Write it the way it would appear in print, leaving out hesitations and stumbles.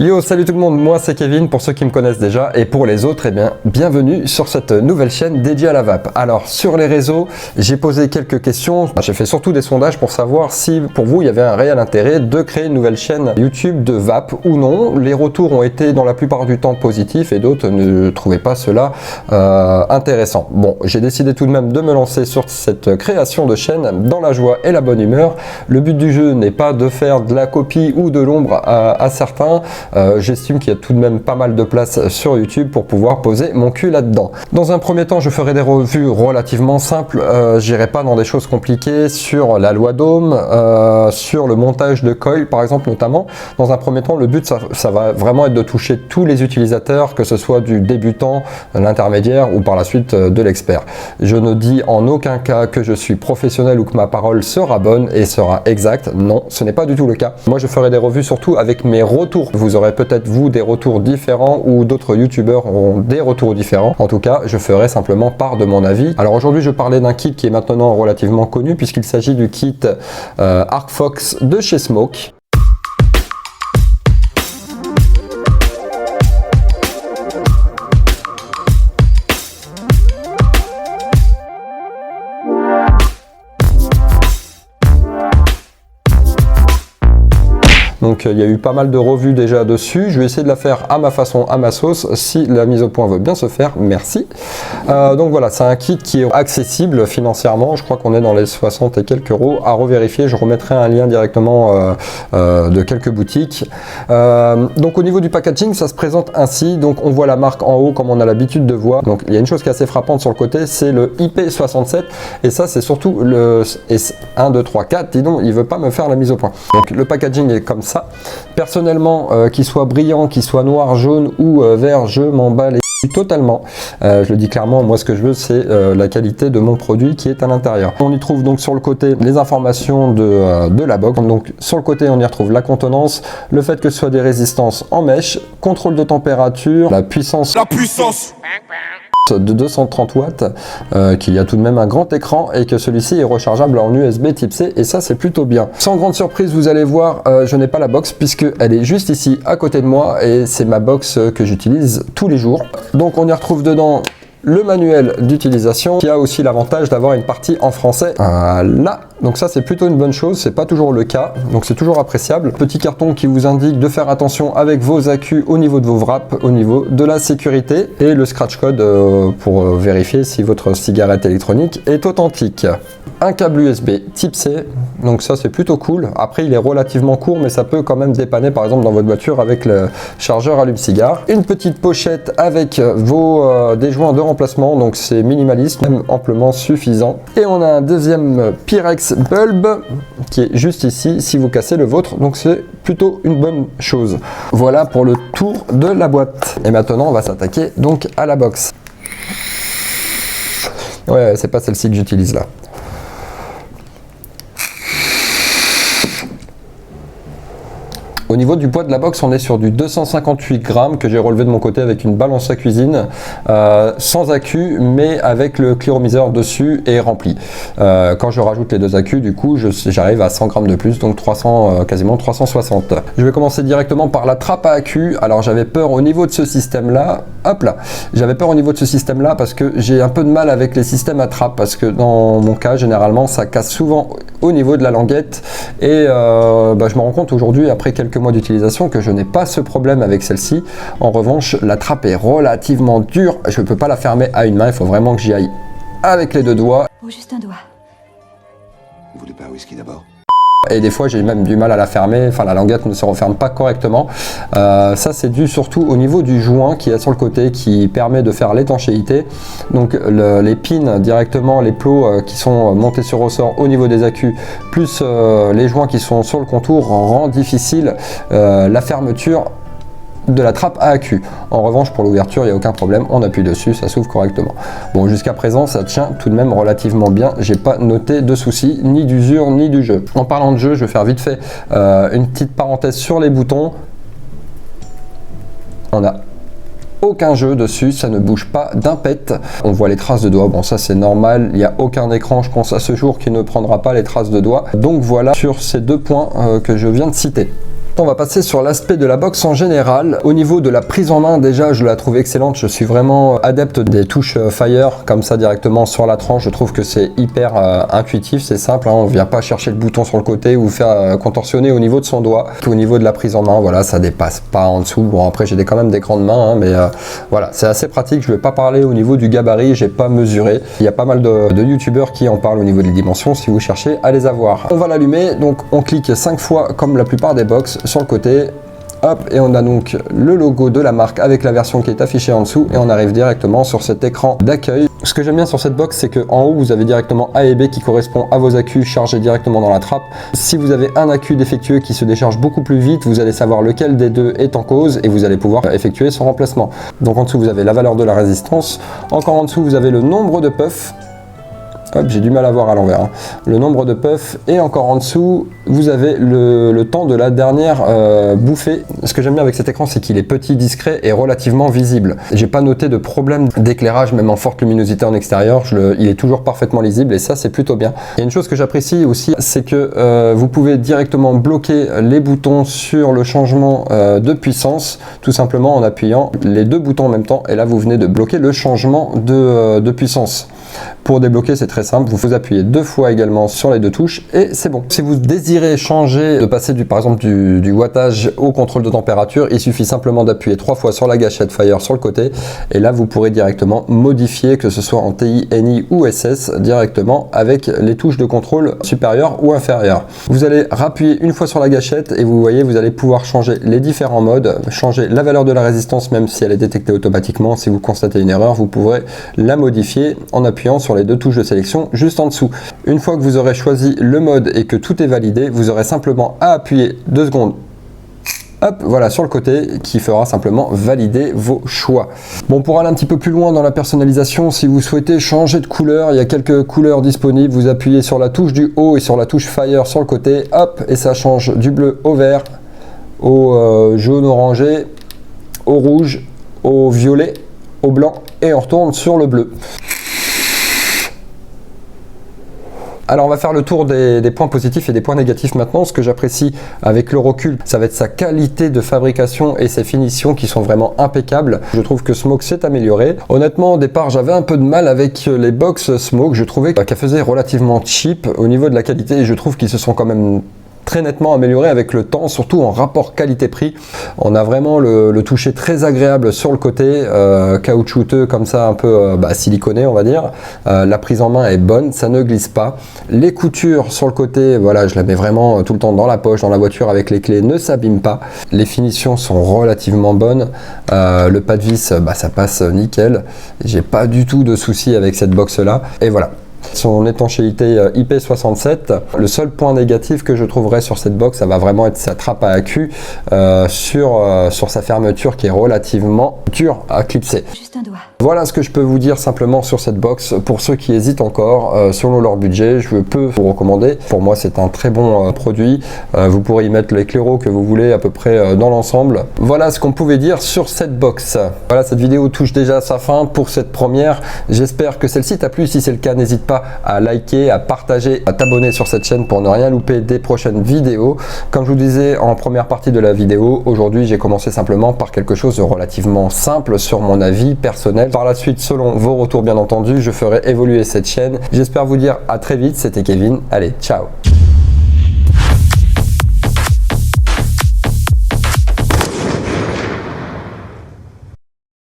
Yo, salut tout le monde, moi c'est Kevin, pour ceux qui me connaissent déjà, et pour les autres, eh bien, bienvenue sur cette nouvelle chaîne dédiée à la vape. Alors, sur les réseaux, j'ai posé quelques questions, j'ai fait surtout des sondages pour savoir si, pour vous, il y avait un réel intérêt de créer une nouvelle chaîne YouTube de vape ou non. Les retours ont été, dans la plupart du temps, positifs, et d'autres ne trouvaient pas cela intéressant. Bon, j'ai décidé tout de même de me lancer sur cette création de chaîne dans la joie et la bonne humeur. Le but du jeu n'est pas de faire de la copie ou de l'ombre à certains. J'estime qu'il y a tout de même pas mal de place sur YouTube pour pouvoir poser mon cul là-dedans. Dans un premier temps, je ferai des revues relativement simples. J'irai pas dans des choses compliquées sur la loi d'Ohm, sur le montage de coil par exemple notamment. Dans un premier temps, le but ça va vraiment être de toucher tous les utilisateurs, que ce soit du débutant, l'intermédiaire ou par la suite de l'expert. Je ne dis en aucun cas que je suis professionnel ou que ma parole sera bonne et sera exacte. Non, ce n'est pas du tout le cas. Moi, je ferai des revues surtout avec mes retours. Vous aurez peut-être vous des retours différents ou d'autres youtubeurs auront des retours différents. En tout cas, je ferai simplement part de mon avis. Alors aujourd'hui, je parlais d'un kit qui est maintenant relativement connu puisqu'il s'agit du kit Arcfox de chez Smoke. Donc il y a eu pas mal de revues déjà dessus. Je vais essayer de la faire à ma façon, à ma sauce, si la mise au point veut bien se faire, merci. Donc voilà, c'est un kit qui est accessible financièrement. Je crois qu'on est dans les 60 et quelques euros. À revérifier, je remettrai un lien directement de quelques boutiques. Donc au niveau du packaging, ça se présente ainsi. Donc on voit la marque en haut comme on a l'habitude de voir. Donc il y a une chose qui est assez frappante sur le côté, c'est le IP67. Et ça, c'est surtout le 1, 2, 3, 4. Dis donc, il veut pas me faire la mise au point. Donc le packaging est comme ça. Personnellement, qu'il soit brillant, qu'il soit noir, jaune ou vert, je m'en bats les totalement. Je le dis clairement, moi ce que je veux c'est la qualité de mon produit qui est à l'intérieur. On y trouve donc sur le côté les informations de la box. Donc sur le côté on y retrouve la contenance, le fait que ce soit des résistances en mèche, contrôle de température, la puissance de 230 watts, qu'il y a tout de même un grand écran et que celui-ci est rechargeable en USB type C, et ça c'est plutôt bien. Sans grande surprise, vous allez voir, je n'ai pas la box puisque elle est juste ici à côté de moi et c'est ma box que j'utilise tous les jours. Donc on y retrouve dedans le manuel d'utilisation qui a aussi l'avantage d'avoir une partie en français. Là, donc ça c'est plutôt une bonne chose, c'est pas toujours le cas, donc c'est toujours appréciable. Petit carton qui vous indique de faire attention avec vos accus au niveau de vos wraps, au niveau de la sécurité, et le scratch code pour vérifier si votre cigarette électronique est authentique. Un câble USB type C, donc ça c'est plutôt cool. Après il est relativement court mais ça peut quand même dépanner par exemple dans votre voiture avec le chargeur allume-cigare. Une petite pochette avec vos des joints de remplacement, donc c'est minimaliste, même amplement suffisant. Et on a un deuxième Pyrex bulb qui est juste ici si vous cassez le vôtre, donc c'est plutôt une bonne chose. Voilà pour le tour de la boîte. Et maintenant on va s'attaquer donc à la box. Ouais, c'est pas celle-ci que j'utilise là. Au niveau du poids de la box, on est sur du 258 grammes que j'ai relevé de mon côté avec une balance à cuisine, sans accu, mais avec le cléromiseur dessus et rempli. Quand je rajoute les deux accus, du coup, j'arrive à 100 grammes de plus, donc 300, quasiment 360. Je vais commencer directement par la trappe à accu. Alors j'avais peur au niveau de ce système-là, hop là, j'avais peur au niveau de ce système-là parce que j'ai un peu de mal avec les systèmes à trappe, parce que dans mon cas, généralement, ça casse souvent au niveau de la languette et je me rends compte aujourd'hui, après quelques mois d'utilisation, que je n'ai pas ce problème avec celle-ci. En revanche, la trappe est relativement dure, je ne peux pas la fermer à une main, il faut vraiment que j'y aille avec les deux doigts. Oh, juste un doigt. Vous voulez pas un whisky d'abord? Et des fois j'ai même du mal à la fermer, enfin la languette ne se referme pas correctement. Ça c'est dû surtout au niveau du joint qui est sur le côté, qui permet de faire l'étanchéité. Donc les pins directement, les plots qui sont montés sur ressort au niveau des accus, plus les joints qui sont sur le contour, rend difficile la fermeture de la trappe à accu. En revanche, pour l'ouverture, il n'y a aucun problème, on appuie dessus, ça s'ouvre correctement. Bon, jusqu'à présent, ça tient tout de même relativement bien, j'ai pas noté de soucis, ni d'usure, ni du jeu. En parlant de jeu, je vais faire vite fait une petite parenthèse sur les boutons. On a aucun jeu dessus, ça ne bouge pas d'un pet. On voit les traces de doigts, bon ça c'est normal, il n'y a aucun écran, je pense à ce jour, qui ne prendra pas les traces de doigts. Donc voilà sur ces deux points que je viens de citer. On va passer sur l'aspect de la box en général. Au niveau de la prise en main, déjà je la trouve excellente. Je suis vraiment adepte des touches Fire comme ça directement sur la tranche. Je trouve que c'est hyper intuitif, c'est simple, hein. On vient pas chercher le bouton sur le côté ou faire contorsionner au niveau de son doigt. Au niveau de la prise en main, voilà, ça dépasse pas en dessous. Bon, après j'ai quand même des grandes mains, hein, mais voilà, c'est assez pratique. Je vais pas parler au niveau du gabarit, j'ai pas mesuré. Il y a pas mal de youtubeurs qui en parlent au niveau des dimensions si vous cherchez à les avoir. On va l'allumer, donc on clique 5 fois comme la plupart des box sur le côté. Hop, et on a donc le logo de la marque avec la version qui est affichée en dessous et on arrive directement sur cet écran d'accueil. Ce que j'aime bien sur cette box, c'est qu'en haut vous avez directement A et B qui correspond à vos accus chargés directement dans la trappe. Si vous avez un accu défectueux qui se décharge beaucoup plus vite, vous allez savoir lequel des deux est en cause et vous allez pouvoir effectuer son remplacement. Donc en dessous vous avez la valeur de la résistance, encore en dessous vous avez le nombre de puffs. Hop, j'ai du mal à voir à l'envers, hein. Le nombre de puffs et encore en dessous vous avez le temps de la dernière bouffée. Ce que j'aime bien avec cet écran, c'est qu'il est petit, discret et relativement visible. J'ai pas noté de problème d'éclairage, même en forte luminosité en extérieur, il est toujours parfaitement lisible et ça c'est plutôt bien. Il y a une chose que j'apprécie aussi, c'est que vous pouvez directement bloquer les boutons sur le changement de puissance, tout simplement en appuyant les deux boutons en même temps et là vous venez de bloquer le changement de puissance. Pour débloquer, c'est très simple, vous appuyez 2 fois également sur les deux touches et c'est bon. Si vous désirez changer, de passer par exemple du wattage au contrôle de température, il suffit simplement d'appuyer 3 fois sur la gâchette Fire sur le côté et là vous pourrez directement modifier, que ce soit en TI, NI ou SS, directement avec les touches de contrôle supérieures ou inférieures. Vous allez rappuyer une fois sur la gâchette et vous voyez, vous allez pouvoir changer les différents modes, changer la valeur de la résistance même si elle est détectée automatiquement. Si vous constatez une erreur, vous pourrez la modifier en appuyant sur les deux touches de sélection juste en dessous. Une fois que vous aurez choisi le mode et que tout est validé, vous aurez simplement à appuyer 2 secondes. Hop, voilà, sur le côté, qui fera simplement valider vos choix. Bon, pour aller un petit peu plus loin dans la personnalisation, si vous souhaitez changer de couleur, il y a quelques couleurs disponibles. Vous appuyez sur la touche du haut et sur la touche Fire sur le côté, hop, et ça change du bleu au vert, au jaune orangé, au rouge, au violet, au blanc, et on retourne sur le bleu. Alors on va faire le tour des points positifs et des points négatifs maintenant. Ce que j'apprécie avec le recul, ça va être sa qualité de fabrication et ses finitions qui sont vraiment impeccables. Je trouve que Smoke s'est amélioré. Honnêtement, au départ, j'avais un peu de mal avec les box Smoke. Je trouvais qu'elle faisait relativement cheap au niveau de la qualité et je trouve qu'ils se sont quand même très nettement amélioré avec le temps, surtout en rapport qualité-prix. On a vraiment le toucher très agréable sur le côté, caoutchouteux comme ça, un peu siliconé on va dire. La prise en main est bonne, ça ne glisse pas. Les coutures sur le côté, voilà, je la mets vraiment tout le temps dans la poche, dans la voiture avec les clés, ne s'abîment pas. Les finitions sont relativement bonnes. Le pas de vis, ça passe nickel. J'ai pas du tout de soucis avec cette box là. Et voilà. Son étanchéité IP67. Le seul point négatif que je trouverais sur cette box, ça va vraiment être sa trappe à accu sur sa fermeture qui est relativement dure à clipser. Juste un doigt. Voilà ce que je peux vous dire simplement sur cette box. Pour ceux qui hésitent encore, selon leur budget, je peux vous recommander. Pour moi, c'est un très bon produit. Vous pourrez y mettre l'éclairot que vous voulez à peu près dans l'ensemble. Voilà ce qu'on pouvait dire sur cette box. Voilà, cette vidéo touche déjà à sa fin pour cette première. J'espère que celle-ci t'a plu. Si c'est le cas, n'hésite pas à liker, à partager, à t'abonner sur cette chaîne pour ne rien louper des prochaines vidéos. Comme je vous disais en première partie de la vidéo, aujourd'hui j'ai commencé simplement par quelque chose de relativement simple sur mon avis personnel. Par la suite, selon vos retours bien entendu, je ferai évoluer cette chaîne. J'espère vous dire à très vite. C'était Kevin. Allez, ciao.